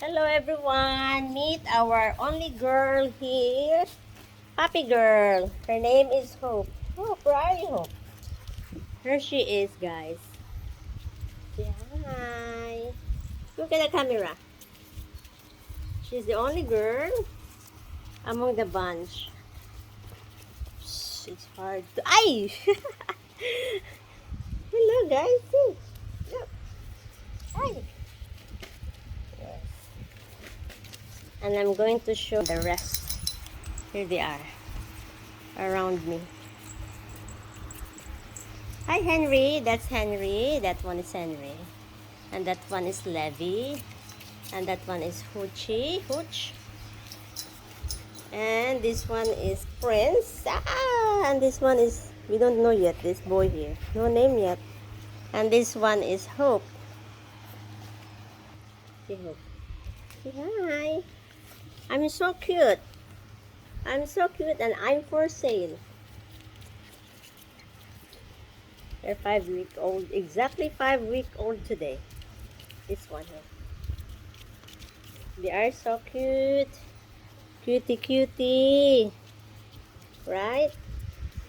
Hello everyone! Meet our only girl here. Puppy girl. Her name is Hope. Hope, where are you, Hope? Here she is, guys. Say hi. Look at the camera. She's the only girl among the bunch. It's hard to... Ay! Hello, guys. See? Look. Hi. Yes. And I'm going to show the rest. Here they are. Around me. Hi, Henry. That's Henry. That one is Henry. And that one is Levi. And that one is Hooch. And this one is Prince. And this one is, we don't know yet, this boy here. No name yet. And this one is Hope. Say Hope. Say hi. I'm so cute. I'm so cute and I'm for sale. They're 5 weeks old. Exactly 5 weeks old today. This one here. They are so cute. Cutie. Right?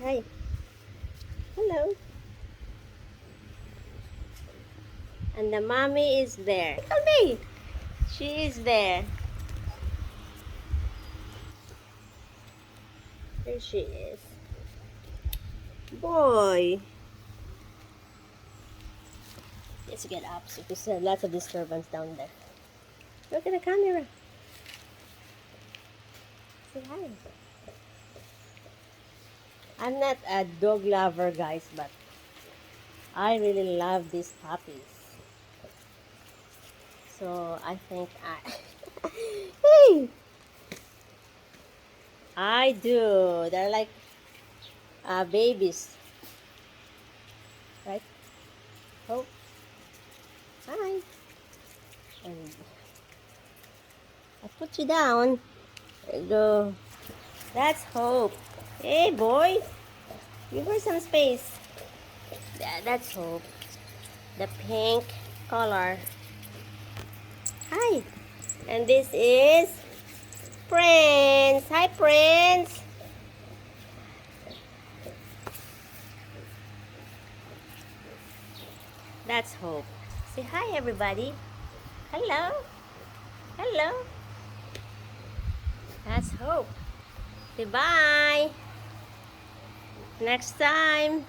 Hi. Hello. And the mommy is there. Look at me. She is there. There she is. Boy. Let's get up so there's lots of disturbance down there. Look at the camera. Say hi. I'm not a dog lover, guys, but I really love these puppies. So I think hey! I do. They're like babies. Right? Oh. Hi. And I put you down. There you go. That's Hope. Hey, boy. Give her some space. That's Hope. The pink color. Hi. And this is Prince. Hi, Prince. That's Hope. Say hi, everybody. Hello. Hello. That's Hope. Say bye. Next time.